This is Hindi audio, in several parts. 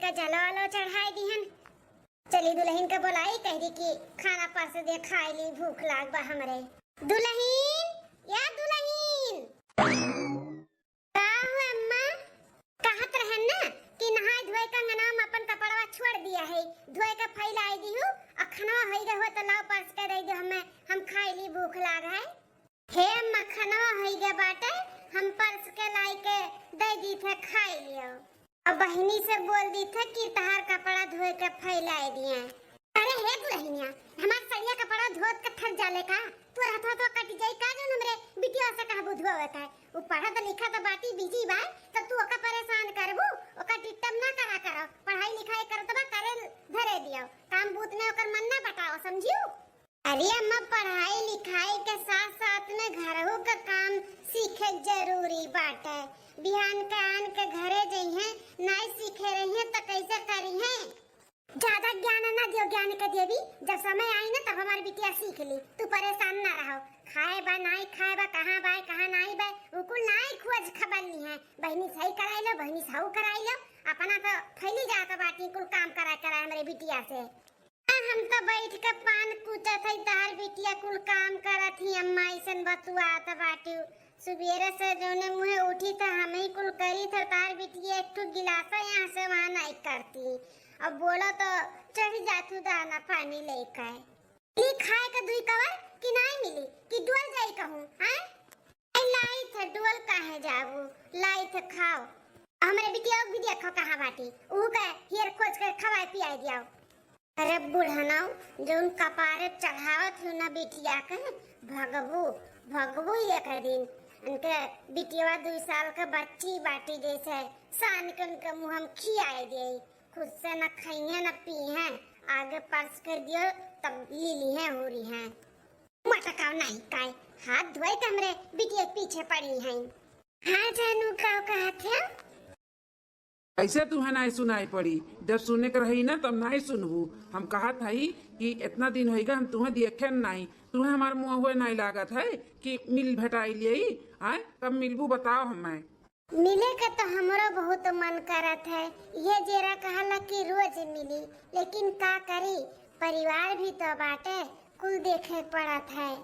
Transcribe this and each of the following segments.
का जलो वालो चढ़ाई दिहन। चली दुल्हन के बोलाई कह दी कि खाना पास दे खाई ली, भूख लाग बा हमरे। दुल्हन या दुल्हन का हुआ अम्मा? कहत रहन ना कि नहाय धोए का नाम अपन कपड़वा छोड़ दिया है, धोए का फैलाई दी हूँ और खाना होई गए तो लाओ पास के दे दो हमें, हम खाई ली, भूख लाग है। हे अम्मा खाना होई गए बाटे, हम पर्स के लाई के दे दी थे, खाई लियो। अब बहनी से बोल दी थे कि तहार कपड़ा धोए के फैलाई दिए। अरे हे दुल्हनिया, हमार सड़िया कपड़ा धोत के थक जाले का? तू रहत तो कट जाई का जो हमरे बिटिया से कहबो धोवत है। उ पढ़त लिखा तो बाटी बिजी बा, त तू ओका परेशान करबू, ओका टिटम ना करा करो, पढ़ाई लिखाई करत बा करे धरे दियो, काम बूत में ओकर मन ना बताओ, समझियो? अरे अम्मा पढ़ाई लिखाई के साथ साथ में घरों का काम सीखे जरूरी बाटे। बिहान के आन के घरे जइहे नहीं सीखे रही है तो कैसे करी है? ज्यादा ज्ञान ना दियो, ज्ञान के देवी, जब समय आई ना तब हमारी बिटिया सीख ली, तू परेशान ना रहो। खाए बा नहीं खाए बा, कहाँ बाय कहाँ नहीं बाय, उकुल नहीं खोज खबर नहीं है। बहनी सही कराई लो, बहनी सही कराई लो, अपना तो फैली जाता बाटी कुल काम करा करा हमारे बिटिया से। हम तो बैठ के पान कूटत हई, तार बिटिया कुल काम करत ही। अम्मा ऐसन बतुआत बाटी, सुबेरे से जोने मुहे उठी तो हम ही कुल करी थे, तार बिटिया एक ठो गिलासा यहाँ से वहाँ नहीं करती। अब बोलो तो चढ़ जातू दाना पानी लेकर। ली खाए का दुई कवर कि नहीं मिली कि डोल जाई कहूँ, हैं? लाई थे डोल काहे जाबू, लाई थे खाओ। हमारे बिटिया भी देखो कहाँ बाटी, ऊ के हियर खोज के खवाई पियाई दियाओ। अरे बुढ़ानाओ जोन कपारे चढ़ावत हूँ ना बिटिया के, भगबू भगबू एक दिन। उनके बिटिया 2 साल का बच्ची बाटी जैसे सान के उनके मुँह हम खियाए दे, खुद से न खाइए न पिए, आगे पर्स कर दियो तब ली है हो रही है। मटकाओ नहीं काय, हाथ धोए के हमरे बिटिया पीछे पड़ी हैं। हाँ जानू का कहते हैं? ऐसे तुम्हें नहीं सुनाई पड़ी, जब सुने के रही ना तब नहीं सुनबू। हम कहा था ही कि इतना दिन होएगा हम तुम्हें देखे नहीं, तुम्हें हमारे मुँह हुए नहीं लागत है कि मिल भेटाई लिए। आए कब मिलबू बताओ हमें। मिले का तो हमरो बहुत मन करत है, ये जेरा कहला कि रोज मिली, लेकिन का करी, परिवार भी तो बाटे, कुल देखे पड़त है।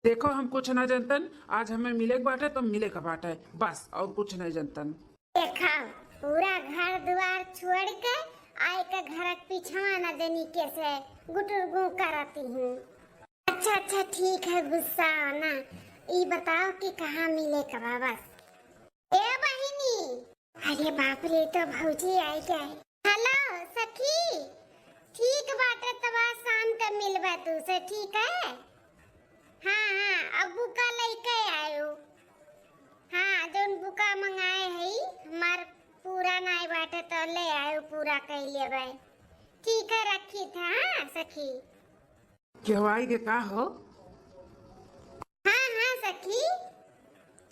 देखो हम कुछ नहीं जानतन, आज हमें मिले के बाटे तो मिले का बाटे, बस और कुछ नहीं जानतन। देखा पूरा घर द्वार छोड़ के आए के घर पीछवा न देनी कैसे गुटुरगु करती हूँ। अच्छा अच्छा ठीक है, गुस्सा ना, ये बताओ कि कहाँ मिले का बस। ए बहिनी, अरे बाप रे तो भौजी आई गए। हेलो सखी, ठीक बाटे तब शाम का मिलबा तू से, ठीक है? हाँ हाँ अबू का लेके आयो। हाँ जोन बुका मंगाए है हमार पूरा नहीं बाटे तो ले आयो, पूरा कह ले भाई। ठीक है रखी था। हाँ सखी केवाई के का हो? हाँ हाँ सखी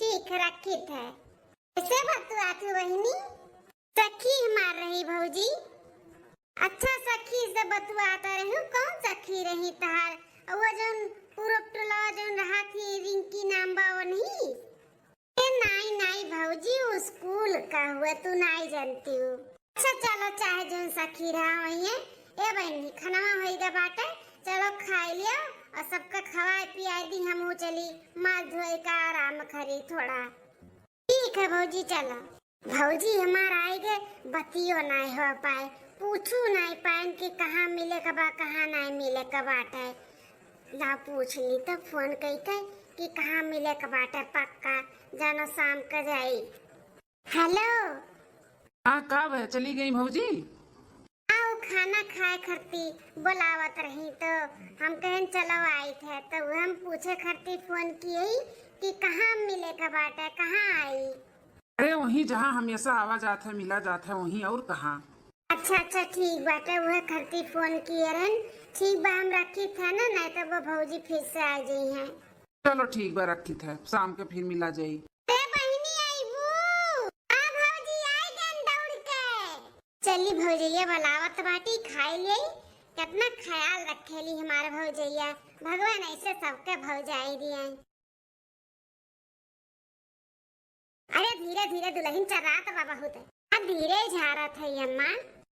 ठीक रखी था। कैसे बतुआ तू बहनी? सखी हमार रही भौजी। अच्छा सखी से बतुआता रही, कौन सखी रही तहार? वो जोन पूरा टोला जोन रहा थी रिंकी नाम बा वो नहीं? नहीं नहीं भौजी वो स्कूल का हुआ, तू नहीं जानती हूँ। अच्छा चलो चाहे जो सखी रहा वही है। ए बहनी खाना होएगा बाटे, चलो खाई लियो और सबका खवाए पियाई दी, हम चली माल धोए का आराम करी थोड़ा। ठीक है भौजी चलो। भौजी हमारा आएगे बतियो नहीं हो पाए, पूछू नहीं पाए कि कहाँ मिले कबा कहाँ नहीं मिले कबाटे। ला पूछ ली तो फोन कई कि कहाँ मिले कबाटे, पक्का जानो शाम का जाई। हेलो हाँ कब है चली गई भौजी? आओ खाना खाए खरती बुलावत रही तो हम कहन चलो आई थे, तो हम पूछे खरती फोन किए कि कहाँ मिले कबाटे, कहाँ आई? अरे वहीं जहाँ हमेशा आवा जात है मिला जात है वहीं, और कहाँ। अच्छा अच्छा ठीक बाटे, वह खरती फोन किए रहन। ठीक बा हम रखी थे ना, नहीं तो वो भौजी फिर से आ गई हैं। चलो ठीक बा रखी थे, शाम के फिर मिला जाई। चली भौजैया बुलावत बाटी, खाई ले, कितना ख्याल रखेली हमारे भौजैया, भगवान ऐसे सबके भौजाई दिए। अरे धीरे धीरे दुल्हन चरात बा बहुत, अब धीरे झारत है अम्मा।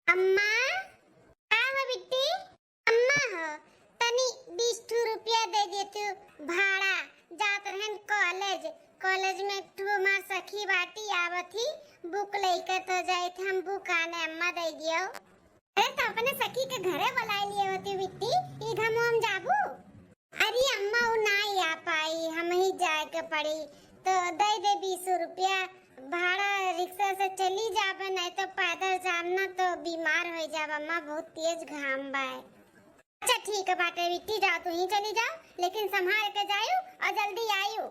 अम्मा का हो बिट्टी? अम्मा हो तनी 20 रुपया दे दे तू भाड़ा जात रहन कॉलेज। कॉलेज में तू हमार सखी बाटी आवथी बुक लेके तो जाए थे हम बुक आने अम्मा दे दियो। अरे तो अपने सखी के घरे बुलाए लिए होती बिट्टी इधर हम जाबू। अरे अम्मा वो नहीं आ पाई हम ही जाए के पड़ी तो दे दे 20 रुपया भाड़ा रिक्शा से चली जाबे नहीं तो पैदल जाना तो बीमार हो जाब अम्मा बहुत तेज घाम बा। अच्छा ठीक है बाटे बिट्टी जाओ तू ही चली जाओ लेकिन संभाल के जायो और जल्दी आयो।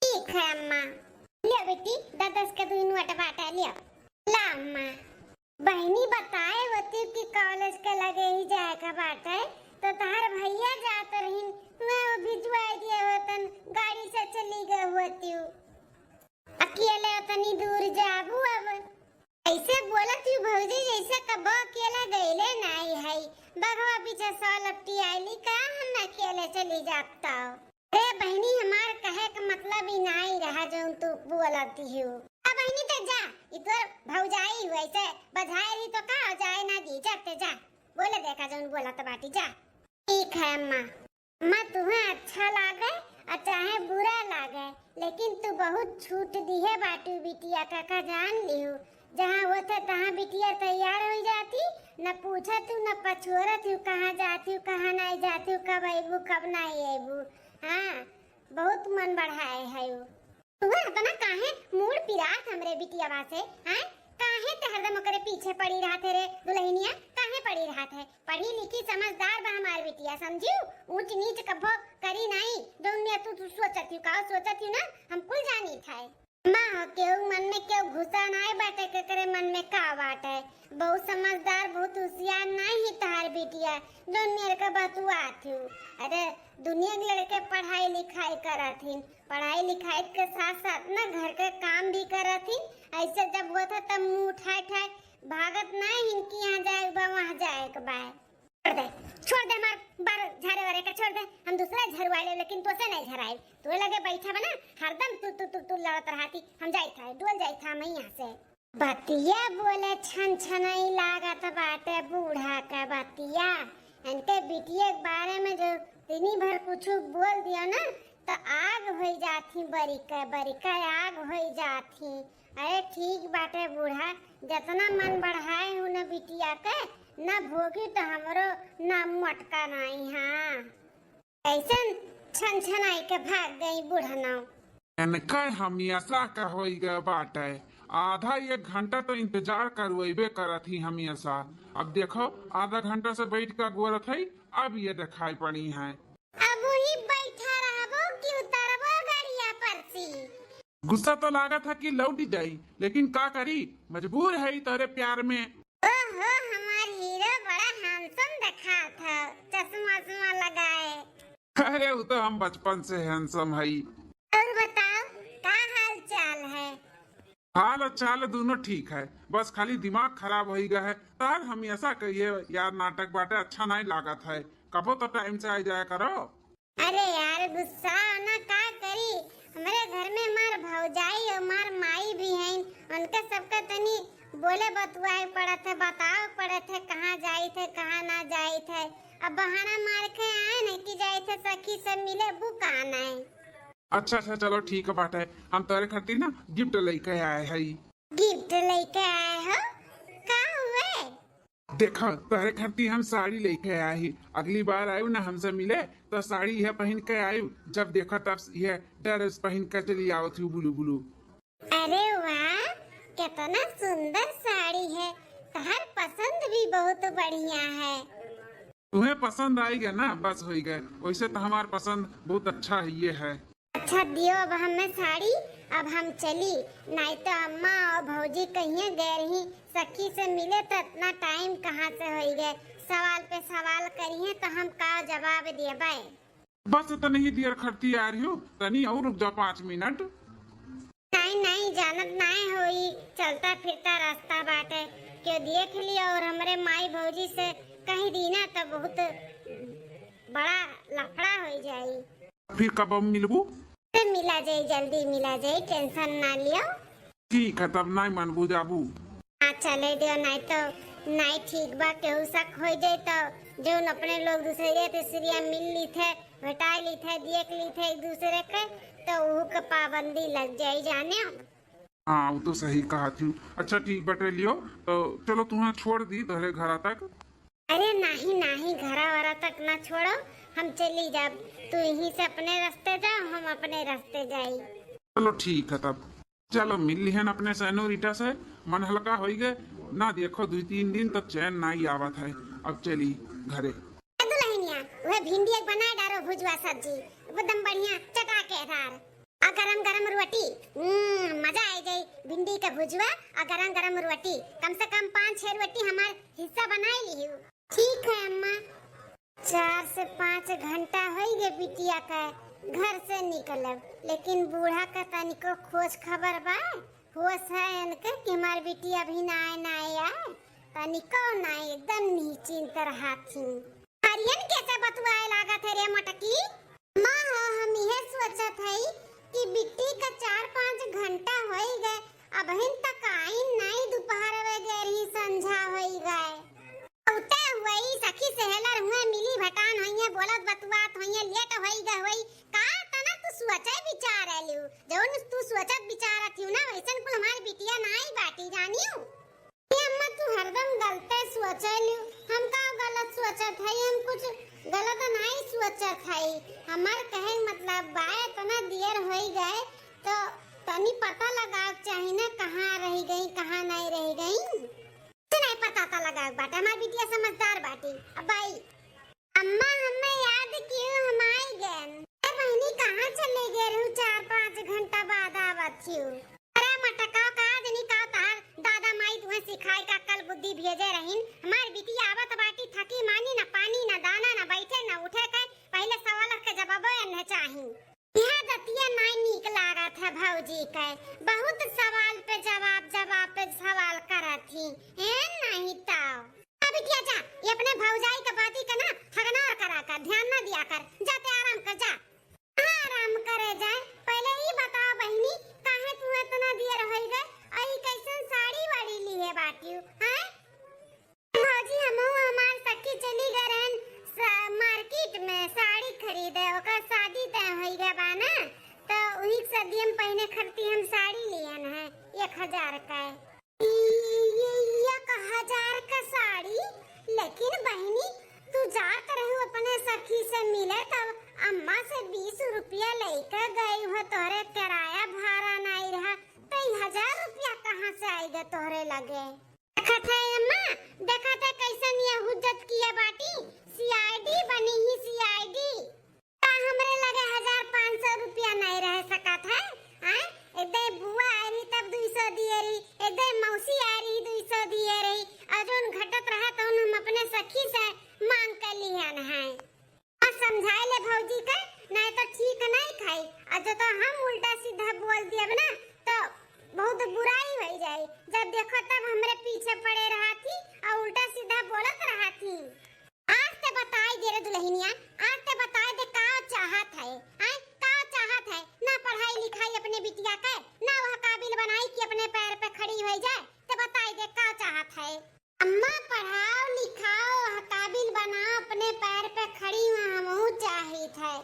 ठीक है अम्मा। लिया बेटी 10 के तू नोट बाटा लिया। ला अम्मा। बहनी बताए होती कि कॉलेज के लगे ही जाए का बाटे तो तार भैया जात रहिन मैं वो भिजवा दिया होतन गाड़ी से चली गई होती हूँ। अकेले उतनी दूर जाबू अब ऐसे बोलत हूँ भौजी जैसे कबो अकेले गईले नहीं है बगवा पीछे 100 लपटी आईली का हम अकेले चली जाता हूँ। अरे बहनी हमार कहे का मतलब ही नहीं रहा जो तू बोलती हूँ। अब बहनी तो जा इधर भौजाई हुए से बधाई रही तो का जाए ना दी जाते जा बोले देखा जो बोला तो बाटी जा। ठीक है अम्मा। अम्मा तुम्हें अच्छा लागे और चाहे बुरा लागे लेकिन तू बहुत छूट दी है बाटू बिटिया का जान लियो। जहाँ वो थे तहाँ बिटिया तैयार हो जाती न पूछा तू न पछोरा तू कहाँ जाती हूँ कहाँ नहीं जाती हूँ कब आईबू कब नहीं आईबू। हाँ बहुत मन बढ़ाए है वो। तुम्हें इतना काहे मूड पिरात हमरे बिटिया से हैं काहे ते हरदम ओकरे पीछे पड़ी रहत रे दुल्हनिया काहे पड़ी रहत है। पढ़ी लिखी समझदार बा हमार बिटिया समझियो ऊंच नीच कभो करी नहीं दुनिया तू सोचती का सोचती ना हम कुल जानी था। माँ केहू मन में केहू घुसा नहीं बाटे के करे मन में का बाटे बहुत समझदार बहुत होशियार नहीं है तार बिटिया दुनिया का बतुआ थी। अरे दुनिया के लड़के पढ़ाई लिखाई करथिन पढ़ाई लिखाई के साथ साथ ना घर के काम भी करथिन। ऐसे जब हुआ था तब मुंह उठाए ठाए भागत नहीं इनकी यहाँ जाए वहाँ जाए के बाय छोड़ दे हमार बार झाड़े वाले का छोड़ दे हम दूसरा झरवा ले लेकिन तो से नहीं झराए तो लगे बैठा बना हरदम तू लड़त रहती हम जाई था डोल जाई था मैं यहाँ से। बतिया बोले छन छनाई लागत बाटे बूढ़ा का बतिया इनके बिटिया के बारे में जो दिन भर कुछ बोल दिया ना तो आग हो जाती बरिका आग हो जाती। अरे ठीक बाटे बूढ़ा जितना मन बढ़ाए हूँ न बिटिया के न भोगी तो हमरो न मटका नहीं। हाँ ऐसे छन छनाई के भाग गई बूढ़ा नाव। इनका हमेशा का होइगा बाटे आधा 1 घंटा तो इंतजार करवेबे करत ही हमेशा। अब देखो आधा घंटा से बैठ कर गोरत है अब ये दिखाई पड़ी है। अब वही बैठा रहबो कि उतरबो गाड़िया पर से। गुस्सा तो लगा था कि लौट जाई लेकिन का करी मजबूर है तेरे प्यार में। ओहो हमार हीरो बड़ा हैंडसम दिखा था चश्मा लगाए। अरे वो तो हम बचपन से हैंडसम है। और बताओ क्या हाल चाल है? हाल और चाल दोनों ठीक है बस खाली दिमाग खराब हो गया है। तार हमेशा कहिए यार नाटक बाटे अच्छा नहीं लागत है कबो तो टाइम से आ जाया करो। अरे यार गुस्सा ना का करी हमारे घर में हमार भौजाई और हमार माई भी हैं उनका सबका तनी बोले बतुआए पड़ा थे बताओ पड़े थे कहाँ जाई थे कहाँ ना जाई थे। अब बहाना मार के आए नहीं कि जाई थे सखी से मिले बुक आना है। अच्छा चलो ठीक है बाटे हम तेरे खातिर ना गिफ्ट लेके आए है। गिफ्ट लेके आए हो का हुए? देखो तेरे खातिर हम साड़ी लेके आए ही अगली बार आयु ना हमसे मिले तो साड़ी यह पहन के आयु जब देखो तब यह ड्रेस पहन के चली आओ थी बुलू बुलू। अरे वाह कितना सुंदर साड़ी है तुम्हार पसंद भी बहुत बढ़िया है। तुम्हें पसंद आएगा ना बस हो गए वैसे तो हमार पसंद बहुत अच्छा है ये है। अच्छा दियो अब हमें साड़ी अब हम चली नहीं तो अम्मा और भौजी कहीं गए रही सखी से मिले तो इतना टाइम कहाँ से हो गए सवाल पे सवाल करिए तो हम का जवाब दिए बाय। बस तो नहीं देर खड़ती आ रही हो तनी और रुक जाओ 5 मिनट। नहीं जानत नहीं होई चलता फिरता रास्ता बाटे क्यों देख लिया और हमारे माई भौजी से कहीं दीना तो बहुत बड़ा लफड़ा हो जाई। फिर कब हम मिलबू? मिला जाए जल्दी मिला जाए टेंशन ना लियो। ठीक है तब नहीं मन बुझाबू। हाँ चले दियो नहीं तो नहीं ठीक बा केहू शक हो जाए तो जो अपने लोग दूसरे के तीसरिया मिल ली थे भेटा ली थे देख ली थे एक दूसरे के तो वो का पाबंदी लग जाए जाने। हाँ वो तो सही कहा थी। अच्छा ठीक बटे लियो तो चलो तुम्हें छोड़ दी तोहरे घर तक। अरे नहीं नहीं घरा वरा तक ना छोड़ो, हम चली जा, तू यहीं से अपने रास्ते जा हम अपने रास्ते जाई। चलो ठीक है तब चलो मिल लिहन अपने सहनो रीटा से मन हल्का हो गए ना देखो 2-3 दिन तक चैन ना ही आवत है। अब चली घरे। दुल्हनिया वह भिंडी एक बनाए डारो भुजवा सब्जी एकदम बढ़िया चटाकेदार और गरम गरम रोटी। मजा आ जाए भिंडी का भुजवा और गरम गरम रोटी, कम से कम 5-6 रोटी हमार हिस्सा बनाई ली हूँ। ठीक है अम्मा। 4 से 5 घंटा हो गए बिटिया का घर से निकलब, लेकिन बूढ़ा का तनिको खोज खबर बा होश है इनके कि हमार बिटिया भी ना आए तनिको ना एकदम निश्चिंत रहा थी। हरियन कैसे बतुआए लागत है रे मटकी। माँ हो हम यह सोचत है कि बिट्टी का 4-5 घंटा हो गए अब हिन तक आई नहीं, दोपहर वगैरह ही संझा हो गए उते हुई सखी सहेलर हुए मिली भटान होइए बोलत बतुआत होइए लेट होई ग होई का तना तू सोचे विचार आलू जौन तू सोचत विचार थी ना वैसन कुल हमारी बिटिया नाई बाटी जानियो। ये अम्मा तू हरदम गलत सोचलू, हम का गलत सोचत है, हम कुछ गलत नहीं सोचत है। हमार कहे मतलब बाय तना देर होई गए तो तनी पता लगा चाहिए ना कहाँ रह गई कहाँ नहीं रह गई, नहीं पता था लगा बाटा हमारी बिटिया समझदार बाटी। अब भाई अम्मा हमें याद क्यों हम आई गए बहनी कहाँ चले गए रहू 4-5 घंटा बाद आवत थी। अरे मटका का जनी का तार दादा माई तुम्हें सिखाई का कल बुद्धि भेजे रहीन हमारी बिटिया आवत बाटी थकी मानी ना पानी ना दाना ना बैठे ना उठे के पहले सवाल के जवाब न चाही। यह दतिया नहीं नीक लागत है भौजी के बहुत सवाल पे जवाब पे सवाल करत थी है नहीं ताऊ। बिटिया जा ये अपने भौजाई का बाती का ना ठगनार करा कर ध्यान ना दिया कर जाते आराम कर जा। आराम करे जाए पहले ही बताओ बहनी काहे तू इतना देर हो गए आई कैसन साड़ी वाड़ी ली है बाटियो हैं भौजी हम हमार सखी चली गए रहन मार्केट में साड़ी खरीदे ओकर शादी तय हो गया बा ना तो वही सदी हम पहने खरती हम साड़ी लियन है 1000 का 1000 का साड़ी। लेकिन बहनी तू जात रहू अपने सखी से मिले तब अम्मा से 20 रुपया लेकर गई हो तोरे किराया भाड़ा नहीं रहा तो 1000 रुपया कहाँ से आएगा तोरे लगे। देखा था अम्मा देखा था कैसन ये हुज्जत किया बाटी सीआईडी बनी ही सीआईडी का हमरे लगे 1500 रुपया नहीं रह सका था हैं एकदे बुआ आ रही तब 200 दिए रही एकदे मौसी आ रही 200 दिए रही अजून घटत रहा तो हम अपने सखी से मांग कर लियन है और समझाए ले भौजी का नहीं तो ठीक नहीं खाई अज तो हम उल्टा सीधा बोल दिए ना तो बहुत बुराई हो जाए जब देखो तब हमरे पीछे पड़े रहा थी और उल्टा सीधा बोलत रहा थी। आज ते बताई दे रे दुल्हनिया आज ते बताई दे का चाहत है का चाहत है ना पढ़ाई लिखाई अपने बिटिया के ना वह काबिल बनाई कि अपने पैर पे खड़ी हो जाए ते बताई दे का चाहत है। अम्मा पढ़ाओ लिखाओ काबिल बनाओ अपने पैर पे खड़ी हमहू चाहित है,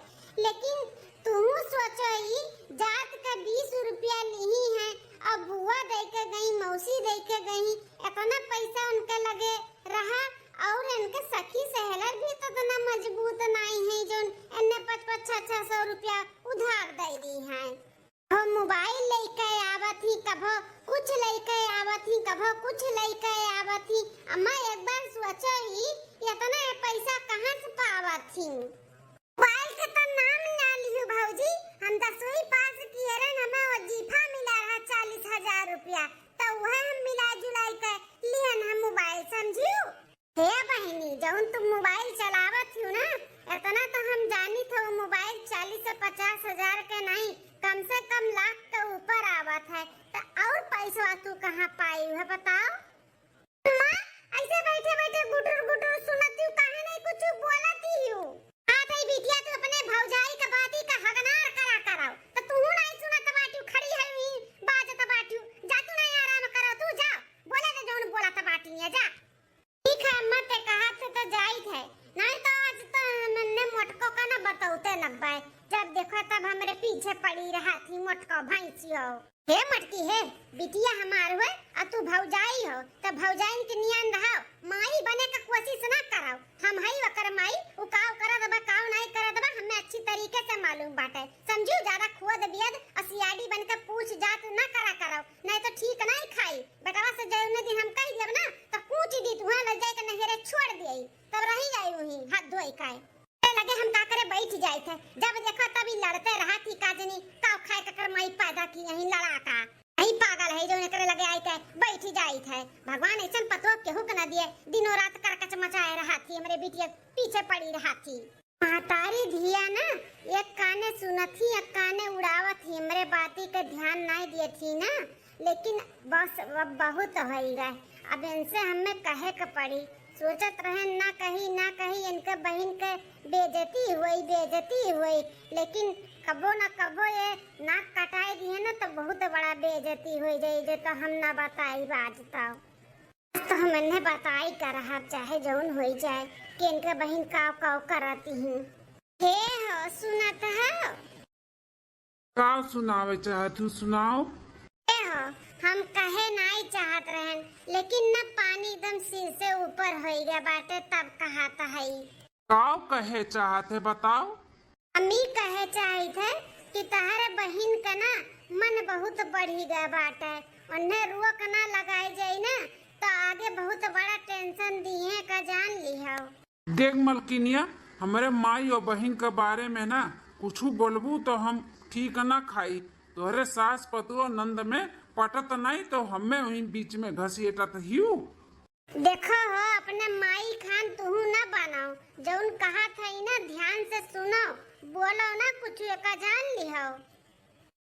लेकिन तुम सोचो ही जात का 20 रुपया ली है अब बुआ दे के गई मौसी दे के गई इतना पैसा उनके लगे रहा और इनके सखी सहेलर भी तो इतना मजबूत नहीं है जो इन्ने 500-600 रुपया उधार दे दी है। वो मोबाइल लेके आवत ही कभो कुछ लेके आवत ही कभो कुछ लेके आवत ही अम्मा एक बार सोचो ही इतना पैसा कहाँ से पावत थी। मोबाइल का तो नाम ना लियो भौजी हम 10वीं पास किए रन हमें वजीफा मिला रहा 40,000 रुपया तो वह हम मिला जुलाई के लियन हम मोबाइल समझियो। हे बहनी जौन तुम मोबाइल चलावत हो ना इतना तो हम जानी थे वो मोबाइल 40 से 50 हजार के नहीं कम से कम लाख के ऊपर आवत है तो और पैसा तू कहाँ पाई है बताओ। माँ ऐसे बैठे बैठे गुटुर गुटुर सुनती हूँ काहे नहीं कुछ बोलती हूँ। हाँ भाई बिटिया तू अपने भौजाई का बाती का हगनार करा कराओ तो तू नहीं सुनत बाटी खड़ी है बाजत बाटी जा तू नहीं आराम करो तू जा बोले तो जौन बोला था बाटी है जा। जाई थे, नहीं तो आज तो हमने मोटको का ना बताऊते लगबाए। जब देखो तब हमरे पीछे पड़ी रहा थी मोटको भैंसियो। हे मटकी हे, बिटिया हमार हुए आ तू भौजाई हो, त भौजाइन के नियन रहो, माई बने का कोशिश ना कराओ। हम हई वकर माई, उ काव करा दबा काव नहीं करा दबा, हमें अच्छी तरीके से मालूम बाटे। समझू ज्यादा खुद बियद असियाडी बन के पूछ जात ना करा कराओ, नहीं तो ठीक नहीं खाई। बेटवा से जौने दिन हम कह देब ना तो पूछ दी तू ले जाए के नहरे छोड़ दिए, तब रही जाई वही हाथ धोई काए। लगे हम का करे बैठ जाए थे, जब देखो तभी लड़ते रहा थी काजनी काव खाए ककर माई पैदा की यही लड़ा का। यही पागल है जो करे लगे आई थे बैठ जाई थे। भगवान ऐसन पतो केहू के ना दिए, दिनों रात करकच मचाए रहा थी, हमरे बिटिया पीछे पड़ी रहा थी। महतारी धिया ना एक काने सुनथी एक काने उड़ावत थी, हमरे बाती के ध्यान नहीं दिए थी ना। लेकिन बस अब बहुत होई गए, अब इनसे हमें कहे के पड़ी। सोचत रहे ना कहीं इनके बहन के बेइज्जती हुई, लेकिन कबो न कबो ये नाक कटाई दिए ना तो बहुत बड़ा बेइज्जती हो जाए, जो तो हम ना बताई बाजता तो हमने बताई कर रहा चाहे जौन हो जाए कि इनके बहन काव काव कराती हूँ। हे हो सुनत है का सुनावे चाहतू सुनाओ। हम कहे नहीं चाहत रहन, लेकिन न पानी एकदम सिर से ऊपर हो गया बाटे, तब कहाता है। काव कहे चाहते बताओ। अम्मी कहे चाही थे कि तहरे बहन का ना मन बहुत बढ़ी गया बाटे, उन्हें रुक ना लगाई जाए ना तो आगे बहुत बड़ा टेंशन दिए का जान लिहो। देख मलकिनिया, हमारे माई और बहन के बारे में ना कुछ बोलबू तो हम ठीक ना खाई। तोहरे सास पतुओ नंद में पटत नहीं तो हमें वहीं बीच में घसीटत हियो। देखो हो अपने माई खान तू ना बनाओ, जौन कहा था ना ध्यान से सुनो, बोलो ना कुछ का जान लिहो।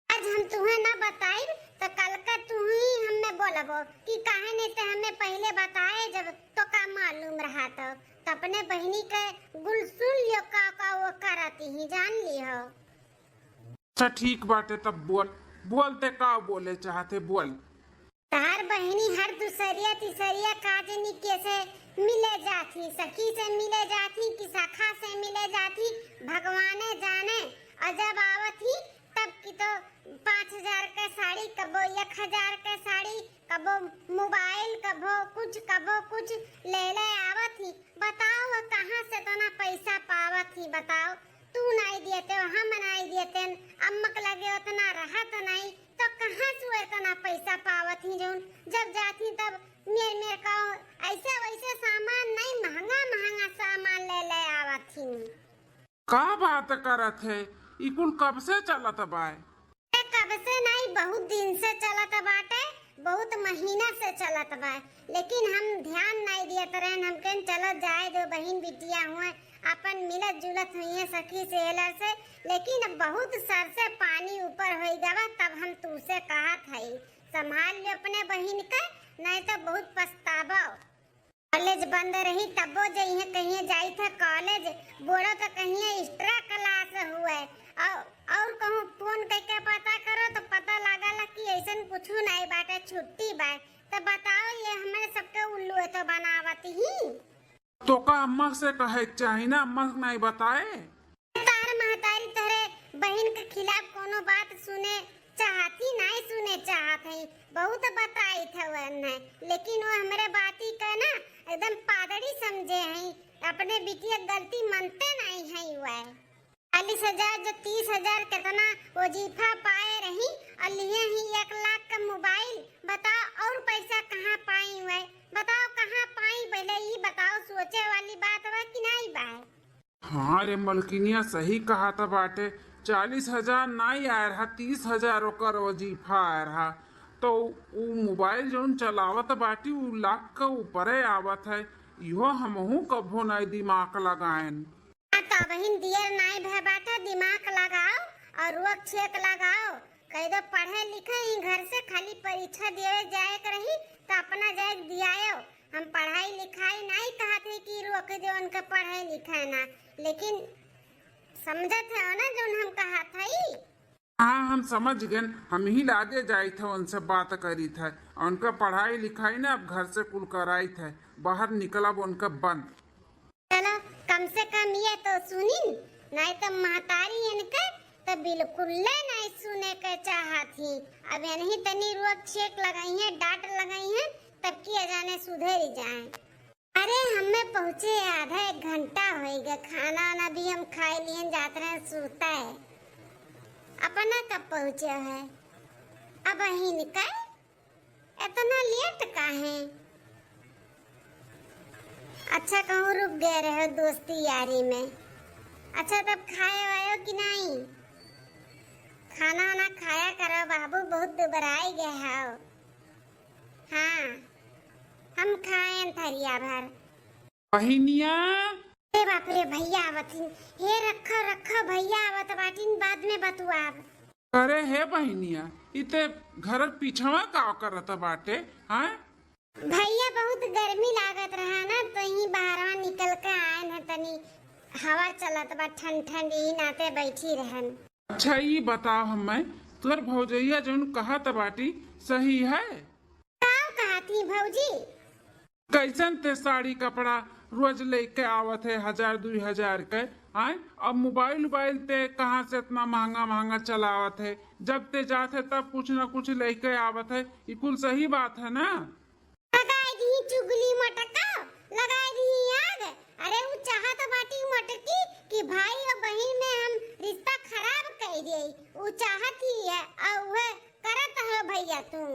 आज हम तुम्हें ना बताई तो कल का तू ही हमें बोलबो कि काहे नहीं ते हमें पहले बताए जब तो का मालूम रहा तो अपने बहनी के गुल सुन लियो का वो कराती ही जान लिहो। अच्छा ठीक बाटे, तब बोलते का बोले चाहते बोल। तार बहनी हर दूसरिया तीसरिया काजनी कैसे मिले जाती, सखी से मिले जाती कि सखा से मिले जाती भगवाने जाने। और जब आवत ही तब की तो 5000 के साड़ी, कबो 1000 के साड़ी, कबो मोबाइल, कबो कुछ ले आवत ही। बताओ कहाँ से तो ना पैसा पावत ही, बताओ तू नहीं देते हम नहीं देते, अम्मक लगे उतना रहा तो नहीं तो कहाँ से इतना पैसा पावत ही। जब जाती तब मेरे का ऐसे वैसे सामान नहीं, महंगा सामान ले आवत ही। का बात करत है, इकुल कब से चलत बाय? कब से नहीं, बहुत दिन से चलत बाटे, बहुत महीना से चलत बा, लेकिन हम ध्यान नहीं दियत रहन। हमके चलो जाए दो बहन बिटिया हुए अपन मिलत जुलत हुई सखी सेलर से, लेकिन अब बहुत सर से पानी ऊपर हो गया। तब हम तुमसे कहा था संभाल लो अपने बहन का, नहीं तो बहुत पछतावा। कॉलेज बंद रही तबो जइए कहीं जाई था कॉलेज, बोलो तो कहीं एक्स्ट्रा क्लास हुए और कहूँ फोन करके पता करो तो पता लगा कि ऐसा कुछ नहीं बाटे, छुट्टी बा। तो बताओ ये हमारे सबके उल्लू है तो बनावती ही। तो का अम्मा से कहे चाहिए ना, अम्मा नहीं बताए। तार महतारी तहरे बहन के खिलाफ कोनो बात सुने चाहती नहीं, सुने चाहत है, बहुत बताई थे वने, लेकिन वो हमारे बाती का ना एकदम पादड़ी समझे हैं, अपने बिटिया गलती मानते नहीं है। वह 40,000 जो 30,000 कितना वजीफा पाए रही और लिए ही 1 लाख का मोबाइल। बताओ और पैसा कहाँ पाई हुए, बताओ कहाँ पाई, पहले ये बताओ, सोचे वाली बात है कि नहीं बा। हाँ रे मलकिनिया सही कहा था बाटे, 40,000 नहीं आया रहा, 30,000 ओकर वजीफा आया रहा। तो वो मोबाइल जो चलावत बाटी वो लाख का ऊपरे आवत है, यो हमहू कभो नहीं दिमाग लगाएन। तो बहन दियर नहीं भे बाटा, दिमाग लगाओ और रोक छेक लगाओ, कह दो पढ़े लिखे ही घर से खाली परीक्षा देवे जाए रही तो अपना जाए दियाओ। हम पढ़ाई लिखाई नहीं कहते कि रोक दो उनका पढ़ाई लिखाई ना, लेकिन समझत है ना जो हम कहा था ही। हाँ हम समझ गए, हम ही लादे जाए थे उनसे बात करी था, उनका पढ़ाई लिखाई ना अब घर से कुल कराई थे, बाहर निकला वो उनका बंद। कम से कम ये तो सुनी, नहीं तो महतारी इनके तो बिल्कुल नहीं सुने के चाहत ही। अब इन्हीं तनी रोक छेक लगाई है, डांट लगाई है, तब की जाने सुधर जाए। अरे हमें पहुँचे आधा एक घंटा हो गया, खाना वाना भी हम खाए लिए, जाते रहे सूता है। अपना कब पहुँचे है? अब ही निकल, इतना लेट काहे? अच्छा कहूँ रुक गए रहे दोस्ती यारी में। अच्छा तब खाए वायो कि नहीं? खाना वाना खाया करो बाबू, बहुत दुबराई गए हो। हाँ हम खाए थरिया भर। बहिनिया अरे बाप रे भैया आवतिन, हे रखो रखो भैया आवत बाटिन, बाद में बतुआब। अरे हे बहिनिया, इते घर पीछवा का करत बाटे? हाँ भैया बहुत गर्मी लागत रहा ना, तो ही बाहरवा निकल के आए न, तनी हवा चलत बा, ठंड ठंड ही नाते बैठी रहन। अच्छा ये बताओ हमें, तुर भौजैया जोन कहत बाटी सही है? का कहती भौजी? कैसन ते साड़ी कपड़ा रोज लेके आवत है 1000-2000 के? आए अब मोबाइल ते कहाँ से इतना महंगा महंगा चलावत है? जब ते जाते है तब कुछ न कुछ लेके आवत है, ये कुल सही बात है ना? लगाई दी चुगली मटका, लगाई दी आग। अरे वो चाहत बाटी मटकी कि भाई और बहन में हम रिश्ता खराब कर दिए, वो चाहत ही है और वह करत है भैया तू।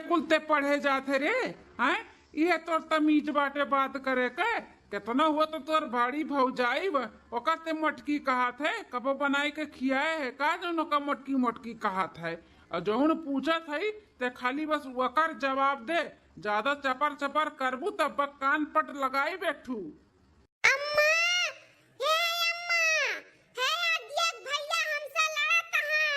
कुल ते पढ़े जाते रे, हैं ये तोर तमीज बाटे बात करे के? कितना हुआ तो तोर भाड़ी भौजाई ओकर ते मटकी कहात है, कबो बनाई के खियाए है का जो का मटकी मटकी कहात है? और जोन पूछत है ते खाली बस वकर जवाब दे, ज्यादा चपर चपर करबू तब कान पट लगाई बैठू। अम्मा, हे अम्मा, हे अदिया भैया हमसे लड़त है।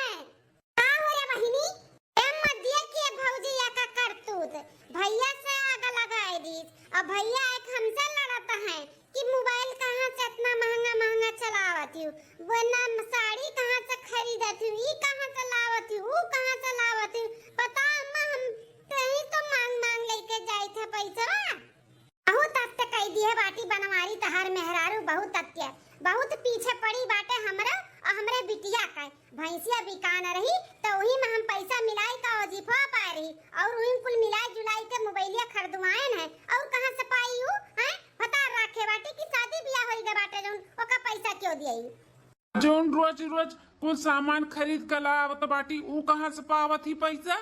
का हो रे बहिनी? अम्मा दिया के भौजिया का करतूत, भैया से आग लगाई दी, और भैया एक हमसे लड़त है कि मोबाइल कहाँ से इतना महंगा महंगा चलावती हूँ, वरना साड़ी कहाँ से खरीदती हूँ, ये कहाँ से लावती हूँ, वो कहाँ से लावती हूँ। पता अम्मा हम कहीं तो मांग मांग लेके जाए थे पैसा। बहुत अत्य कह दिए बाटी बनवारी तहार मेहरारू, बहुत अत्य, बहुत पीछे पड़ी बाटे हमरा और हमरे बिटिया का। भैंसिया बिका न रही तो वही में हम पैसा मिलाई का वजीफा पाए रही, और वही कुल मिलाई जुलाई के मोबाइलिया खरीदवाए है, और कहां से पाई हूं? हैं बता रखे बाटे की शादी ब्याह होई गए बाटे जोन ओका पैसा क्यों दियई? जोन रोज रोज कुछ सामान खरीद के लावत बाटी ऊ कहाँ से पावत ही पैसा?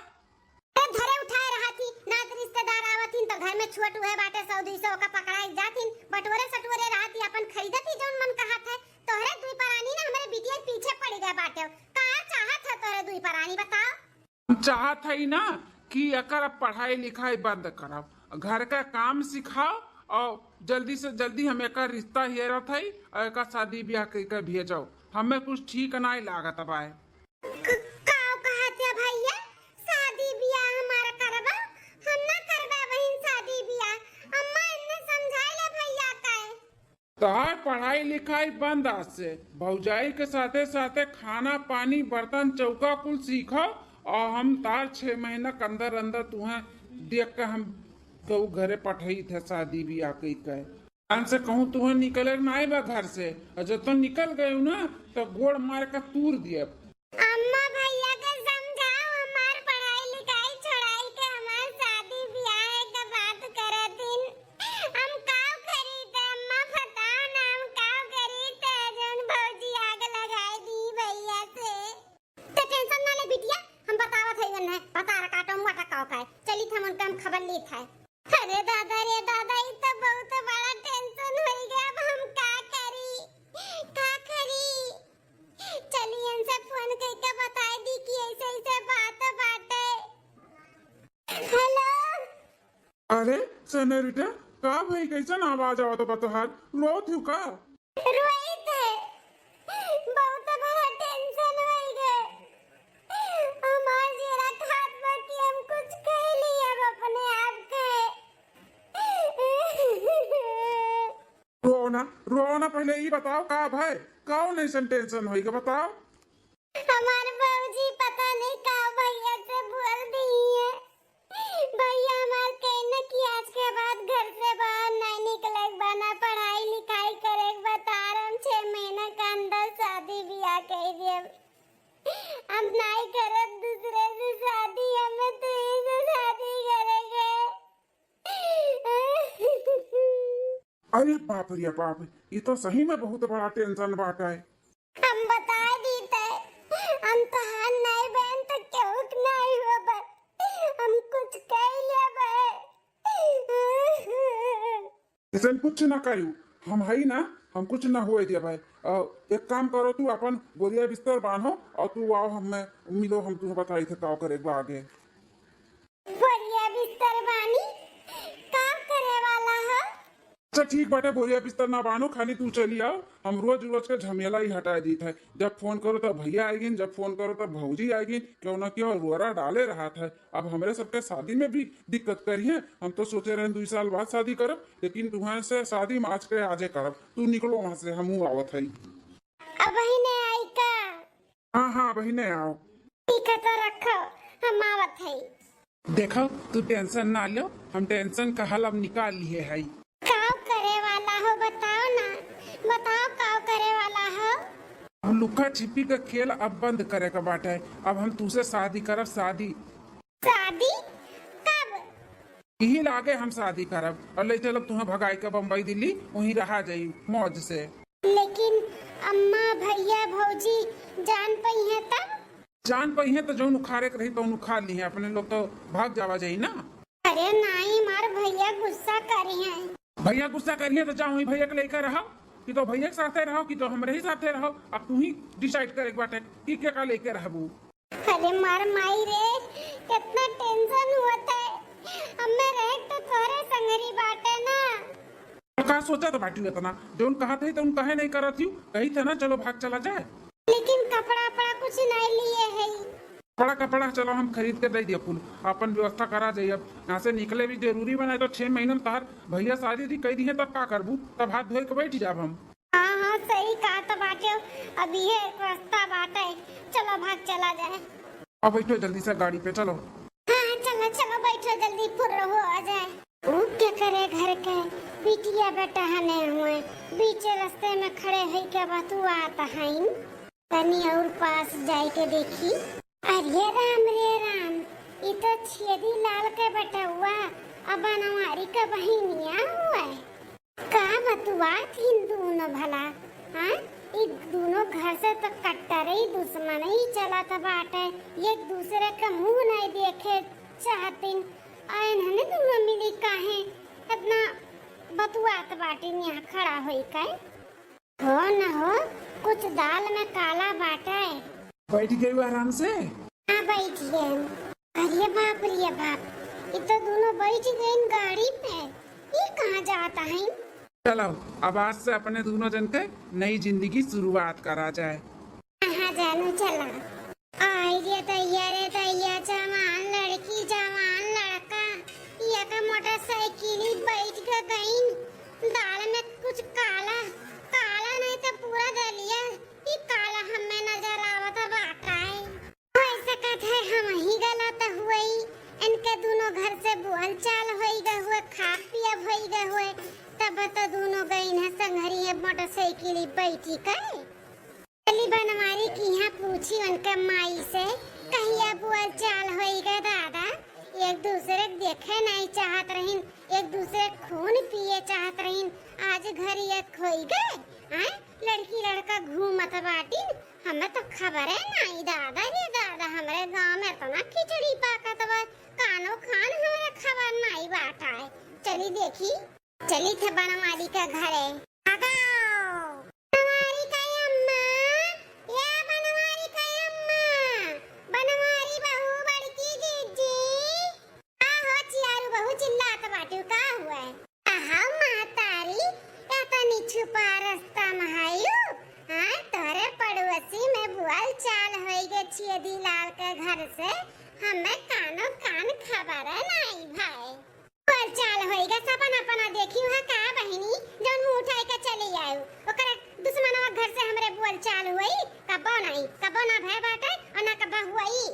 धरे उठाए रहा थी ना, रिश्तेदार आवतिन तो घर में छुआ टुहे बाटे 100-200 का पकड़ाई जातिन, बटोरे सटोरे रहती अपन खरीदती जोन मन कहत है। तोहरे दुई परानी ना हमारे बिटिया पीछे पड़ गया बाटे, का चाहत है तोहरे दुई परानी बताओ? चाहत है ना कि अकर पढ़ाई लिखाई बंद कराओ, घर का काम सिखाओ और जल्दी से जल्दी हम एक रिश्ता हेरत है और एक शादी ब्याह करके भेजो, हमें कुछ ठीक नहीं लागत बाय। भैया शादी ब्याह हमारा करबा, हम ना करबा बहन शादी ब्याह, अम्मा इन्ने समझाए ले भैया का। तोहार पढ़ाई लिखाई बंद आज से, भौजाई के साथे साथे खाना पानी बर्तन चौका कुल सीखो, और हम तार 6 महीना के अंदर अंदर तुम्हें देख के हम कहूँ घरे पठाई थे शादी ब्याह कह से कहूँ तुम्हें निकले नहीं बा घर से, और जब तो निकल गए ना तो गोड़ मार के तूर दिए। अम्मा भैया के समझाओ, हमार पढ़ाई लिखाई छोड़ाई के हमार शादी ब्याह के बात करे दिन, हम काव खरीदे अम्मा बताओ ना, हम काव खरीदे जोन भौजी आग लगाई दी भैया से। तो टेंशन ना ले बिटिया, हम बतावत है गन है, बता र काटो मटा काव का चली थ मन हम खबर ली था। अरे दादा रे दादा, ई तो बहुत बड़ा टेंशन हो गया, अब हम का करी? चलिए इनसे फोन करके बता दी कि ऐसे ऐसे बात बाटे। हेलो अरे सनरिटा का भाई कैसन आवाज आवत बा तोहार? रोत हूँ का? रोहित है, बहुत बड़ा टेंशन हो गए, हमार जरा खात बाकी हम कुछ कह लिए अब अपने आप रो ना पहले ये बताओ का भाई कौन ऐसा टेंशन होई बताओ। हमारे बाबूजी पता नहीं का भैया से बोल दी है, भैया हमारे कहने की आज के बाद घर से बाहर नहीं निकले, बना पढ़ाई लिखाई करे, अरे बाप रे बाप, ये तो सही में बहुत बड़ा टेंशन बाटा है। हम बता दीते हम तो हां नहीं बहन तो क्यों नहीं हो बे हम कुछ कह ले बे ऐसा कुछ ना करू, हम है ना, हम कुछ ना हुए दिया भाई। एक काम करो, तू अपन बोरिया बिस्तर बांधो और तू आओ, हमें मिलो, हम तुम्हें बताई थे का करे आगे। बोरिया बिस्तर बानी का करे वाला है? अच्छा ठीक बाटे, बोरिया बिस्तर ना बानो, खाली तू चली आओ, हम रोज रोज का झमेला ही हटा दी था। जब फोन करो तब भैया आएगी, जब फोन करो तब भौजी आएगी, क्यों ना क्यों रोरा डाले रहा था। अब हमारे सबके शादी में भी दिक्कत करी है, हम तो सोचे रहे 2 साल बाद शादी करब, लेकिन तुम्हारे से शादी आज के आजे करब। तू निकलो वहाँ से, हम आवत है। अब बहिने आई का? हाँ हाँ बहिने आओ। ठीक है तो रखो, हम आवत है। देखो तू टेंशन ना लो, हम टेंशन का हल अब निकाल लिए है। काव करे वाला हो बताओ ना, बताओ काव करे वाला हो? हम लुका छिपी का खेल अब बंद करे का बाटा है। अब हम तुझसे शादी करब, शादी। शादी कब? यही लागे हम शादी करब और ले चलब तुम्हें भगाई का बम्बई दिल्ली, वहीं रहा जाई मौज से। लेकिन अम्मा भैया भौजी जान पई है तब? जान पई है तो जो उखाड़े के रही तो उखाड़ ली है, अपने लोग तो भाग जावा जाई ना। अरे नहीं, मार भैया गुस्सा करे हैं। भैया गुस्सा करिए तो जाओ, भैया के लेकर रहो कि तो भैया के साथे रहो कि तो हमरे ही साथे रहो। अब तू ही डिसाइड करे एक बाटे कि क्या लेके रहबू। अरे मार माई रे, कितना टेंशन होता है। अब मैं रह तो तोरे संगरी बाटे ना। का सोचा तो बाटी इतना जो कहा थे तो उन कहे नहीं करत हूँ, कही था ना चलो भाग चला जाए। लेकिन कपड़ा पड़ा कुछ नहीं लिए है। बड़ा कपड़ा चलो हम खरीद के दे दिया, कुल अपन व्यवस्था करा जाइए। अब यहाँ से निकले भी जरूरी बनाए तो 6 महीने में तार भैया शादी थी कही दी है, तब का करबू, तब हाथ धोए के बैठ जाब हम। हाँ हाँ सही कहा तो बाटे, अभी है रास्ता बाटे, चलो भाग चला जाए। अब बैठो जल्दी से गाड़ी पे चलो। हाँ चलो चलो बैठो जल्दी, फुर्र हो आ जाए। वो क्या करे घर के बिटिया बेटा हने हुए बीच रास्ते में खड़े है के बतुआ आता है। तनी और पास जाए के देखी। अरे राम रे राम, ये तो छेदी लाल के बेटा हुआ, अब बनवारी का बहिनिया हुआ है। का बतुआ थीन दोनों भला? हाँ ये दोनों घर से तो कट्टर ही दुश्मन ही चला था बाटे, एक दूसरे का मुंह नहीं देखे चाहतीन। आए ने दोनों मिली काहे इतना बतुआत बाटी यहाँ खड़ा हुई का? हो न हो कुछ दाल में काला बाटा है। बैठ गई आराम से? हाँ बैठ गए। अरे बाप रे बाप, ये तो दोनों बैठ गए गाड़ी पे। ये कहाँ जाता है? चलो अब आज से अपने दोनों जन के नई जिंदगी शुरुआत करा जाए। कहाँ जानू चला? आई रे तैयार जवान लड़की जवान लड़का, ये का मोटरसाइकिल बैठ के गई। दाल में कुछ काला काला नहीं तो पूरा दलिया ये काला हमें नजर आवत बाटा है। ऐसा कहते है हम ही गलत हुए, इनके दोनों घर से बोल चाल होई गए हुए, खा पिया होई गए हुए, तब तो दोनों गई न संगरी है मोटरसाइकिल बैठी करे। चली बनवारी की यहाँ पूछी उनके माई से, कहिया बोल चाल होई गए दादा, एक दूसरे देखे नहीं चाहत रहीन, एक दूसरे खून पिए चाहत रहीन, आज घर एक होई गए। लड़की लड़का घूमत बाटी, हमें तो खबर है नहीं दादा रे दादा, हमारे गांव में तो ना खिचड़ी पाकत बा, कानो खान हमारे खबर नहीं बाटा है। चली देखी, चली थे बनवारी का घरे। बनवारी का अम्मा, या बनवारी का अम्मा, बनवारी बहू बड़की जीजी, आहो चियारू बहू चिल्लात बाटी, का हुआ है? आहा महतारी, या तनी छुपा रास्ता में आयु, हाँ तोरे पड़ोसी में बुआल चाल होई गे छेदी लाल के घर से, हमें कानो कान खबर है नहीं भाई। बुआल चाल होई गे सपना अपना देखी है का बहिनी, जौन मुंह उठाई के चली आयु, ओकरे दुश्मनवा घर से हमरे बुआल चाल हुई, कबो ना भय बाटे और ना कबो हुई।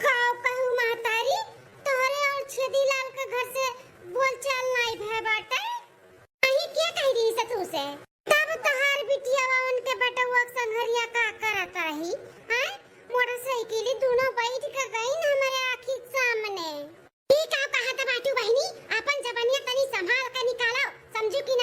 खाओ कहू महतारी, तोरे और छेदी लाल के घर से बुआल चाल नहीं भय बाटे, नहीं क्या कह रही से तू से? तब तहार बिटिया उनके बेटवा संघरिया का करत रही, हैं? मोटरसाइकिल दोनों बैठ के गई न हमारे आँखी सामने। ठीक है कहा था बाटू बहनी, अपन जबानिया तनी संभाल के निकालो, समझू कि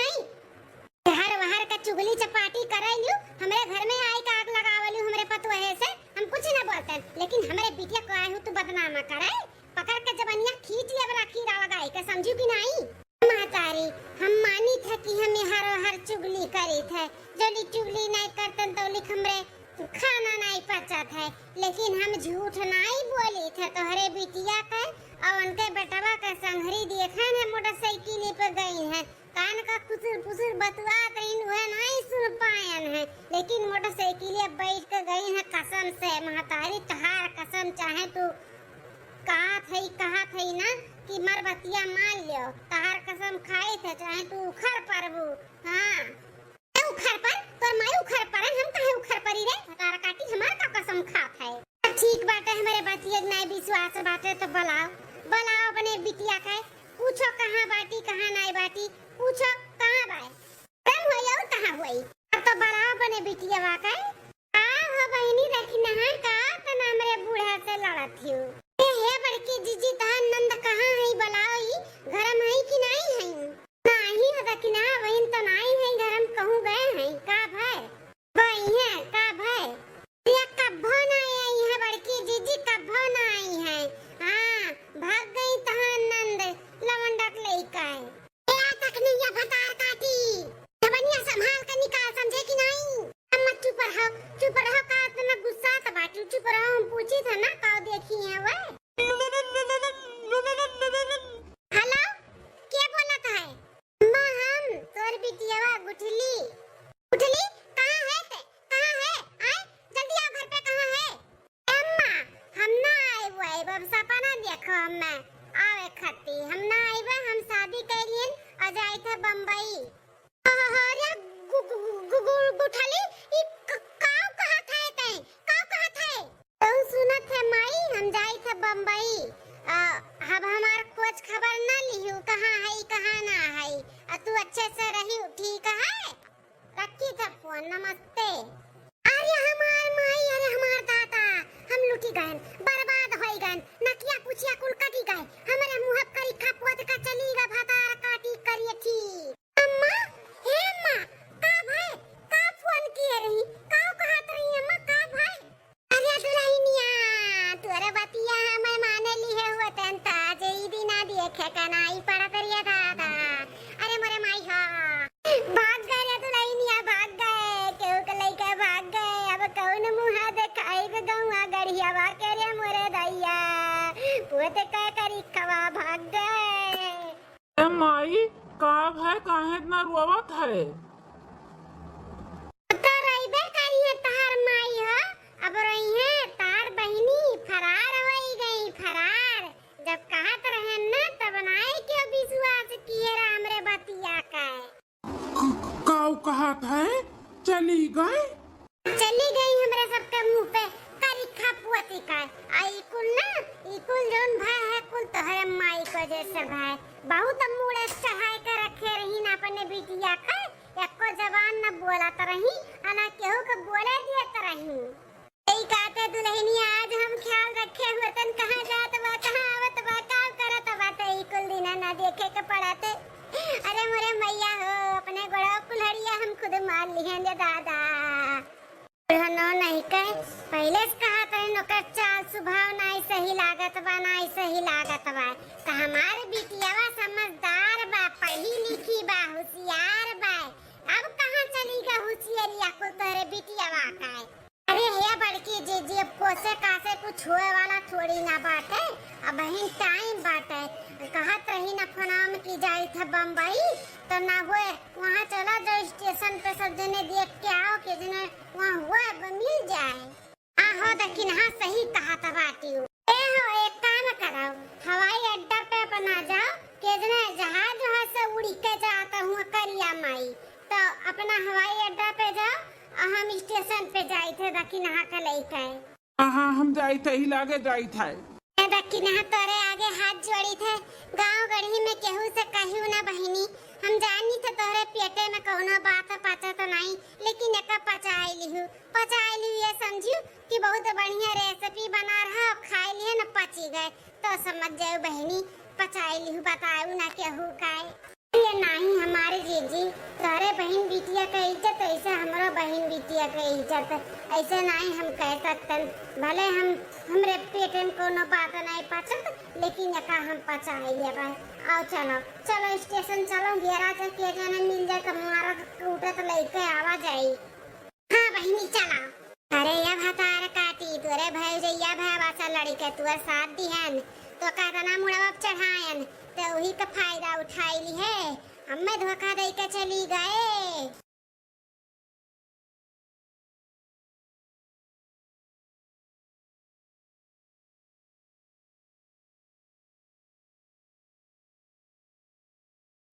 चुगली करी थे, जोली चुगली नहीं करतन तो लिख हमरे खाना नहीं पचत है। लेकिन हम झूठ नहीं बोली थे, तोहरे बिटिया के और उनके बेटवा का संघरी देखन है मोटरसाइकिल पे गई है, कान का कुसुर पुसुर बतवा तइन वह नहीं सुन पायन है, लेकिन मोटरसाइकिल बैठ के गई है। कसम से महतारी तहार कसम, चाहे तू कहा थई ना कि मर बतिया मान लियो, तहार कसम खाई थे, चाहे तू उखड़ परबू। हाँ उखड़ पर तोर माई उखड़ पर, हम काहे उखड़ परी रे, तारा काटी हमार का कसम खात है। ठीक बाटे, हमारे बतिया नहीं विश्वास बाटे तो बुलाओ अपने बिटिया के, पूछो कहां बाटी कहां नहीं बाटी, पूछो कहां बाय कम होई और कहां होई। अब तो बुलाओ अपने बिटिया वाके। आ हो बहनी रखना है का त ना हमरे बूढ़ा से लड़त हियो। हे बड़की जीजी तहार नंद कहां है, बुलाओ ही घर में है कि नहीं है। नहीं होता कि ना बहन तो नहीं है घर में, कहूं गए हैं का भाई वही है का भाई, ये कब्बो नहीं आई है बड़की जीजी, कब्बो नहीं आई है। हां भाग गई तहार नंद लवंडक लेके, या तक नहीं या भतार काटी जबनिया संभाल के निकाल, समझे कि नहीं। मत चुप रहो का इतना गुस्सा त बाटू, चुप रहो, हम पूछी था ना का देखी है वे। हेलो क्या बोलत है मां, हम तोर बिटियावा गुठली कहां है ते, कहां है, आए जल्दी आओ घर पे, कहां है अम्मा। हम ना आए हुए बब सपना देखो, मैं आवे खती हम ना आए हुए, हम शादी कइलियन आ जाई थे बम्बई। अरे गुठली ई काव कहा थे ते, काव कहा थे तो सुनत है माई, हम जाई थे बम्बई। अब हमार कुछ खबर ना लिहू कहां है कहां ना है, तू अच्छे से रही ठीक है, रखी था फोन, नमस्ते। अरे हमार माई, अरे हमार दादा, हम लुटी गए, बर्बाद होई गए, नकिया पुछिया कुल कटी गए, हमारे मुंह करी खपवत का चली गा भतार काटी करिए थी। अम्मा हे अम्मा का भाई का फोन किए रही, का कहत रही अम्मा का भाई। अरे दुल्हनिया तोरे बतिया हमें माने ली है हुआ तंता जे ई दिन आ देखे का नहीं पड़ा करिया दादा। अरे मोरे माई हा भाग गए रे दुल्हनिया, भाग गए केहू के लइका भाग गए, अब कौन मुंह देखाई के गौवा गड़िया वा के रे मोरे दैया पुते का करी खवा भाग गए। माई का है काहे इतना रोवत है। तो रहीबे करी है तार माई हो, अब रही है तार बहनी फरार होई गई, फरार जब कहत रहे ना तब नाई क्यों विश्वास किए राम रे बतिया का। काऊ कहत है चली गई हमरे सबके मुंह पे करी खपुअती का। आई कुल ना ई कुल जोन भाई है कुल तोहरे माई को जैसे भाई, बहुत मुड़े चढ़ाई के रखे रही ना अपने बिटिया का, एको जवान न बोलत रही ना केहू के बोले देत रही। यही कहते दुल्हनी आज हम ख्याल रखे हुए तन कहां जात बा कहां आवत बा का करत बा, त ई कुल दिन ना देखे के पड़ते। अरे मोरे मैया हो, अपने गोड़ा कुल्हड़िया हम खुद मार लिहन दे दादा। नो नहीं कह पहले से कहा था नौकर चाल स्वभाव नहीं सही लागत बा, नहीं सही लागत बा, तो हमारे बिटियावा समझदार बा, पढ़ी लिखी बा, होशियार बा, अब कहां चली गा होशियारिया को तोरे बिटियावा का। अरे हे बड़की जीजी अब कोसे कासे कुछ होए वाला थोड़ी ना बाटे, अब बहन टाइम बाटे, कहत रही ना फोनाम की जाई था बम्बई तो ना हुए, वहाँ चला जाओ स्टेशन पे सब जने देख के आओ के जने वहाँ हुआ मिल जाए। आहो दखिन हाँ सही कहा था बाटी। एक काम करो हवाई अड्डा पे अपना जाओ के जने जहाज वहाँ से उड़ी के जाता हूँ करिया माई, तो अपना हवाई अड्डा पे जाओ, हम स्टेशन पे जाए थे दखिन हाँ के लेके। हाँ हम जाई थे ही लागे जाई थे दखिन हाँ तोरे आगे हाथ जोड़ी थे, गांव गढ़ी में केहू से कहियो ना बहिनी, हम जानी थे तोरे पेटे में कौनो बात पचा तो नहीं, लेकिन एक पचाई लिहू ये समझियो कि बहुत बढ़िया रेसिपी बना रहा, खाई लिए न पची गए, तो समझ जाओ बहनी पचाई लिहू, बताऊ ना केहू खाए। ये नहीं हमारे जीजी तोरे बहन बिटिया का इज्जत ऐसे हमारा बहन बिटिया का इज्जत, ऐसे नहीं हम कह सकते, भले हमरे पेट में कोनो बात नहीं पचत, लेकिन एका हम पचाई लेबे। आओ चलो स्टेशन चलो, घेरा के जने मिल जा कमारा उठत लइके आवा जाई। हाँ बहिनी चला। अरे या भातार काटी तोरे भाई जइया भाई वासा लड़ी के तुअर साथ दिहन तो कहतना मुड़वा चढ़ायन तो वही का फायदा उठाई ली है। हमें धोखा दे के चली गए।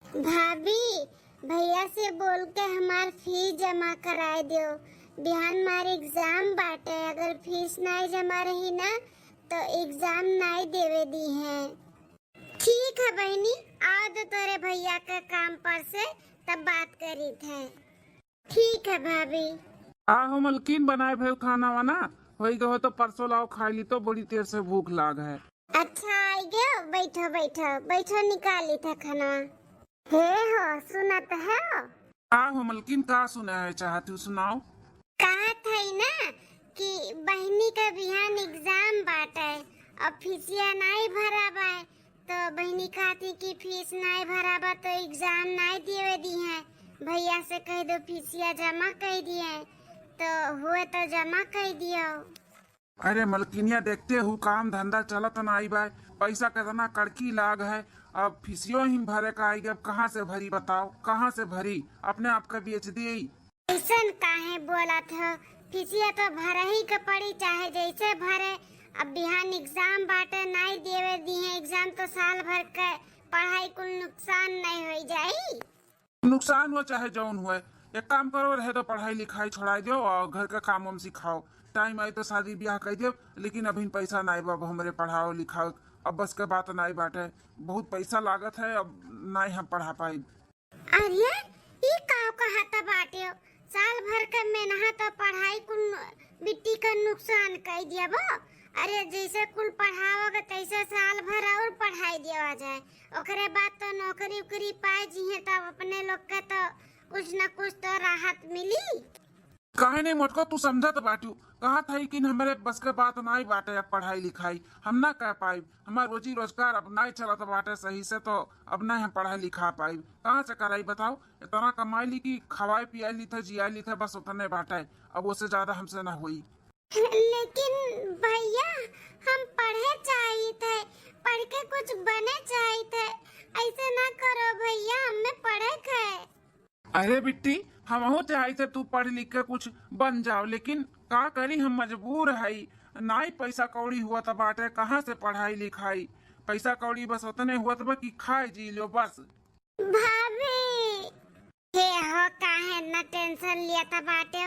भाभी भैया से बोल के हमार फीस जमा कराए दियो। बिहान मारे एग्जाम बाटे, अगर फीस नहीं जमा रही ना तो एग्जाम नहीं देवे दी है। ठीक है बहनी, आओ तो तेरे भैया के काम पर से तब बात करी थे। ठीक है भाभी। आहो मलकिन बनाए भाई खाना वाना होई गो तो परसों लाओ खा ली तो बड़ी देर से भूख लाग है। अच्छा आई गयो, बैठो बैठो बैठो निकाली था खाना। हे हो सुनत है। आहो मलकिन का सुना है चाहती सुनाओ। कहा था ना कि बहनी का बिहान एग्जाम बाटे और फीसिया नहीं भरा बा तो बहनी कहती कि फीस नहीं भरा बा तो एग्जाम नहीं दिए दी है। भैया से कह दो फीसिया जमा कर दिए तो हुए तो जमा कर दियो। अरे मलकिनिया देखते हो काम धंधा चलत नहीं बा, पैसा कितना कड़की लाग है। अब फीसियो ही भरे का आई, अब कहाँ से भरी बताओ, कहाँ से भरी, अपने आप का बेच दी। ऐसन काहे बोला था, फीसिया तो भरा ही का पड़ी चाहे जैसे भरे। अब बिहान एग्जाम बाटे नहीं देवे दी है, एग्जाम तो साल भर के पढ़ाई कुल नुकसान नहीं हो जाई। नुकसान हो चाहे जौन हुए, एक काम करो रहे तो पढ़ाई लिखाई छोड़ा दो और घर का काम हम सिखाओ। टाइम आई तो शादी ब्याह कर दो, लेकिन अभी पैसा नहीं बाबा हमारे पढ़ाओ लिखाओ। अब बस के बात नहीं बाटे, बहुत पैसा लागत है, अब नहीं हम पढ़ा पाई। अरे ई काव कहता बाटे, साल भर का मेहनत और पढ़ाई कुल बिट्टी का नुकसान कर दिया बा। अरे जैसे कुल पढ़ाओगे तैसे साल भर और पढ़ाई दिया जाए, ओकरे बाद तो नौकरी उकरी पाए जी है तब अपने लोग के तो कुछ न कुछ तो राहत मिली। काहे नहीं मोटको तू समझत बाटू, कहा था कि हमारे बस के बात नहीं बाटे। अब पढ़ाई लिखाई हम ना कर पाई, हमारा रोजी रोजगार अब नहीं चलत बाटे सही से, तो अब नहीं हम पढ़ाई लिखा पाई। कहाँ से कराई बताओ, इतना कमाई ली कि खवाई पियाई ली थे जिया ली थे, बस उतने बाटे, अब उससे ज्यादा हमसे ना हुई। लेकिन भैया हम पढ़े चाहिए थे, पढ़ के कुछ बने चाहिए थे, ऐसे ना करो भैया, हमें पढ़े थे। अरे बिट्टी हम चाहे थे तू पढ़ लिख के कुछ बन जाओ, लेकिन का करी हम मजबूर है। नहीं पैसा कौड़ी हुआ तो बाटे, कहाँ से पढ़ाई लिखाई, पैसा कौड़ी बस उतने हुआ तो कि खाए जी लो बस। भाभी हे हो काहे न टेंशन लिया था बाटे,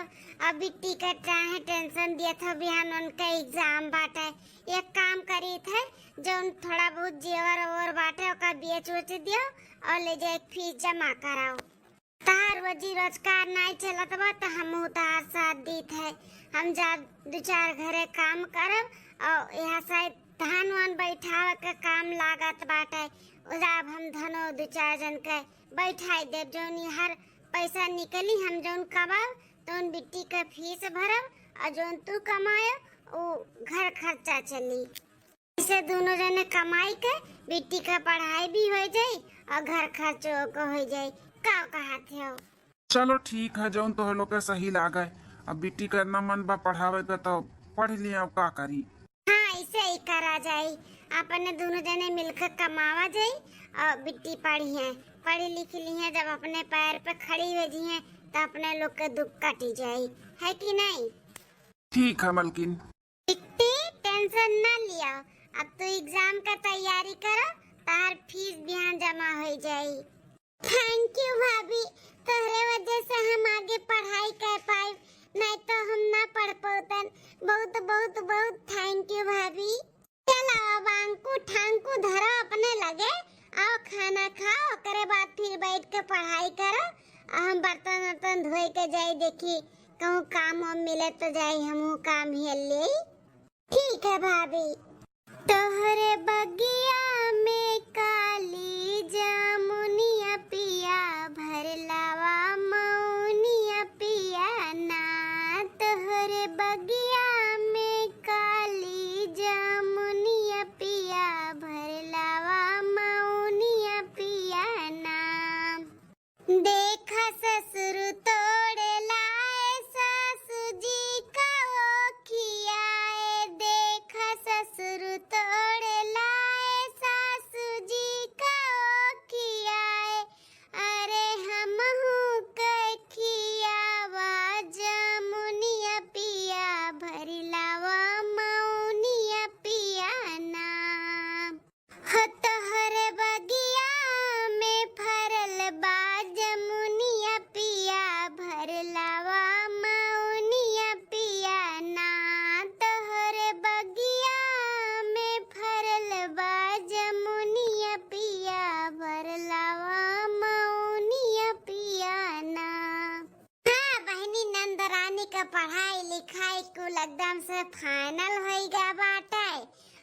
अब बिट्टी का चाहे टेंशन दिया था, बिहान उनका एग्जाम बाटे। एक काम करी थे जो थोड़ा बहुत जेवर और बाटे ओका बेच उच दियो और ले जाए फीस जमा कराओ। तार रोजी रोजगार नहीं चलत बा तो हम तार साथ दी थे, हम जा दो चार घरे काम करब और यहाँ से धान वान बैठावे के काम लागत बाटे। अब हम धनो दो चार जन के बैठाई देव, जौन हर पैसा निकली हम जौन कमाब तो उन बिट्टी का फीस भरब और जौन तू कमाए वो घर खर्चा चली। इसे दोनों जने कमाई के बिट्टी का पढ़ाई भी हो जाए और घर खर्चो को हो जाए। का कहा थे हो? चलो ठीक है, जौन तो लोग के सही लागे। अब बिट्टी का इतना मन बा पढ़ावे के तो पढ़ लिया, अब का करी। हाँ ऐसे ही करा जाए, अपने दोनों जने मिलकर कमावा जाए और बिट्टी पढ़ी है, पढ़ी लिखी ली है, जब अपने पैर पे खड़ी हो जी है तो अपने लोग के दुख कटी जाए, है कि नहीं? ठीक है मलकिन। बिट्टी टेंशन ना लिया, अब तो एग्जाम का तैयारी करो, तार फीस बिहान जमा हो जाए। थैंक यू भाभी, तोहरे वजह से हम आगे पढ़ाई कर पाए, नहीं तो हम ना पढ़ पातन। बहुत बहुत बहुत थैंक यू भाभी। चलो अब आंकू ठांकू धरो अपने लगे, आओ खाना खाओ, करे बाद फिर बैठ के पढ़ाई करो। हम बर्तन वर्तन धोए के जाए, देखी कहूँ काम हम मिले तो जाए हमहू काम हेल ले। ठीक है भाभी। तोहरे बगिया में काली जामुनिया पिया, भर लावा मौनिया पिया ना। तोहरे बगिया में काली जामुनिया पिया, भर लावा मौनिया पिया ना। देखा ससुर तोड़ लाए सासू जी का वो खियाए, देखा ससुर तोड़ लाए सासू जी का वो खियाए, अरे हमहू के खियावा जमुनिया पिया भरी लावा मौनिया पिया नाम। हो तोहर बगिया में फरल बा जमुनिया पिया भर लावा मौनिया पिया ना, तोहर बगिया में फरल बा जमुनिया पिया भर लावा मौनिया पिया ना। हाँ बहनी, नंदरानी का पढ़ाई लिखाई कुल एकदम से फाइनल हो गया बाटे।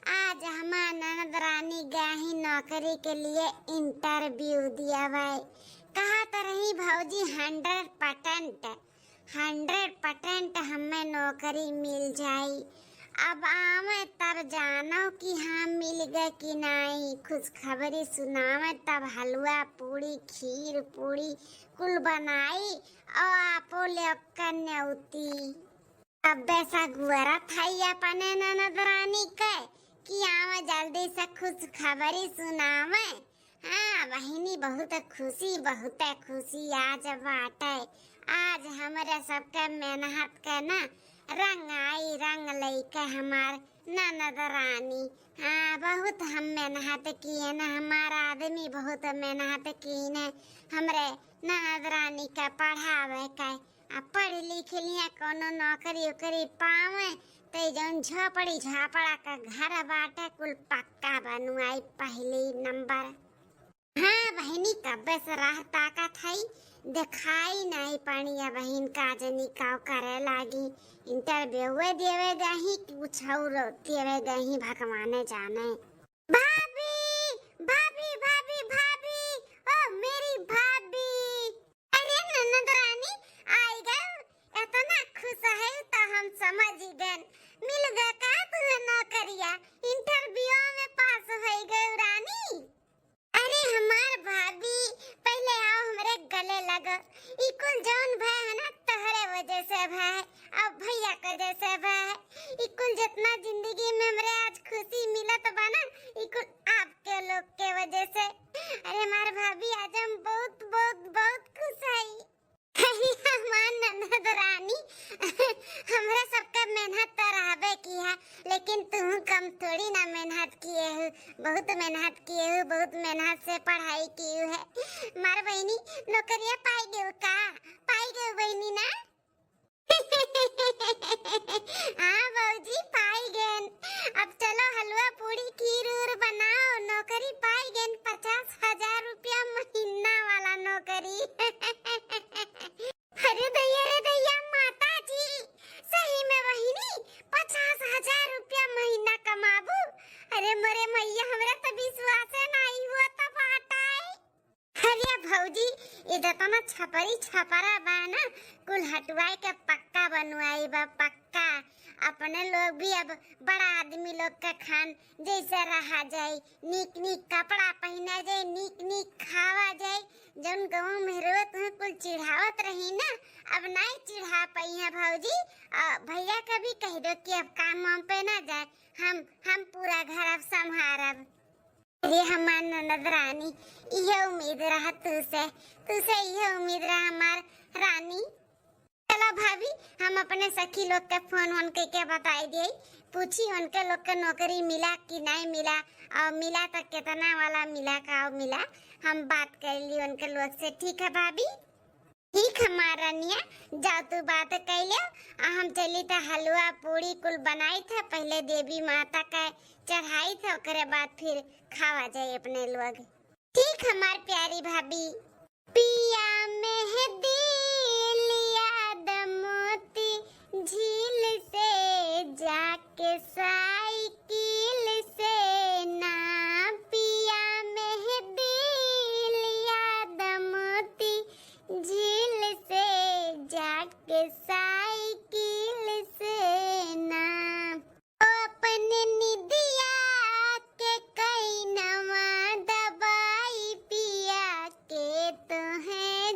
आज हमार ननद रानी गई नौकरी के लिए इंटरव्यू दिया भाई। कहा तो रही भौजी 100% हमें नौकरी मिल जाई। अब आवे तब जानो कि हाँ मिल गए कि नहीं, खुशखबरी सुनावे तब हलवा पूरी खीर पूरी कुल बनाई और आपो ले न्योती। अब ऐसा गुआरा था अपने ननद रानी के कि आवे जल्दी से खुशखबरी सुनावे। हाँ बहिनी, बहुत खुशी आज बाटे। आज हमारे सबके मेहनत के ना रंग लईके हमार ननद रानी। हाँ बहुत हम मेहनत किए ना, हमारा आदमी बहुत मेहनत की ने हमरे ननद रानी का पढ़ावे के। अब पढ़ लिख लिया कोनो नौकरी उकरी पावे ते जौन झोपड़ी झापड़ा का घर बाटे कुल पक्का बनवाई पहली नंबर। हाँ बहनी, कब्बे से राह ताकत है, दिखाई नहीं पड़िया बहन का जनी काव करे लागी। इंटरव्यू देवे गही कुछ और देवे गही भगवान जाने। भाभी भाभी भाभी भाभी, ओ मेरी भाभी। अरे ननद रानी आई गए, इतना खुश है तो हम समझ गए मिल गया का तुझे नौकरिया, इंटरव्यू में पास हो गए रानी। अरे हमार भाभी पहले आओ हमरे गले लगो। ई कुल जौन भय है ना तहरे वजह से भय, अब भैया के वजह से भय। ई कुल जितना जिंदगी में हमरे आज खुशी मिलत बा ना, ई कुल आपके लोग के वजह से। अरे हमार भाभी आज हम बहुत बहुत बहुत खुश है। हमार ननद रानी हमरा सबका मेहनत तो रहबे की है, लेकिन तुम कम थोड़ी ना मेहनत किए हो, बहुत मेहनत किए हो, बहुत मेहनत से पढ़ाई की है। मार बहनी नौकरिया पाई गयो का? पाई गयो बहनी ना? हाँ बहूजी पाई गए। अब चलो हलवा पूरी खीर उर बनाओ, नौकरी पाई गए। 50,000 रुपया महीना वाला नौकरी। अरे दैया माता जी, सही में बहिनी 50,000 रुपया महीना कमाबू? अरे मोरे मैया, हमरा तो विश्वास नहीं हुआ तो बाटा है। अरे भौजी इधर तो ना छपरी छपरा बा ना, कुल हटवाई के पक्का बनवाई बा पक्का। अपने लोग भी अब बड़ा आदमी लोग का खान जैसे रहा जाए, नीक नीक कपड़ा पहना जाए, नीक खावा जाए। जौन गाँव में रोत है कुल चिढ़ावत रही ना, अब नहीं चिढ़ा पाई है भौजी। भैया का भी कह दो कि अब काम वाम पे ना जाए, हम पूरा घर अब संभारब। अरे हमार ननद रानी, यह उम्मीद रहा तुसे यह उम्मीद रहा हमार रानी। चलो भाभी, हम अपने सखी लोग के फोन के बताई दिए, पूछी उनके लोग के नौकरी मिला कि नहीं मिला, और मिला तो कितना वाला मिला का मिला। हम बात कर ली उनके लोग से। ठीक है भाभी? ठीक हमारा रानिया, जाओ तू बात कर लियो। हम चली तो हलवा पूरी कुल बनाई था, पहले देवी माता का चढ़ाई था, ओकरे बाद फिर खावा जाए अपने लोग। ठीक हमार प्यारी भाभी। पिया मेहदी लिया दमोती झील से जाके साइकिल से ना, पिया मेहदी लिया दमोती झील से जाके साइकिल से ना, अपने निदिया के कई नवा दबाई पिया के तो है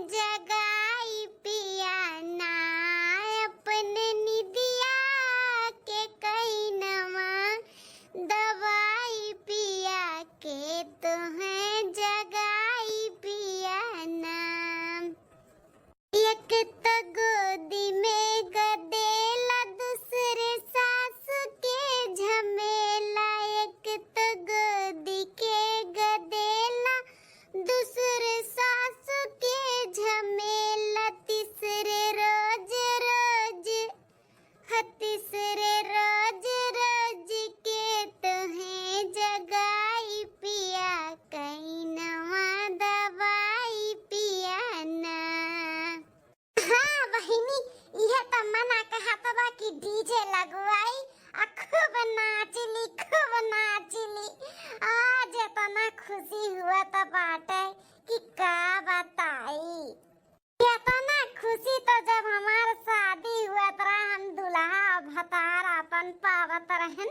आवत रहन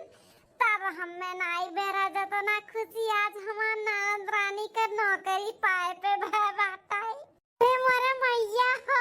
तब हमें नाई बेरा जतो ना खुशी आज हमार नान रानी का नौकरी पाए पे बाटाई। हे मोरे मैया हो।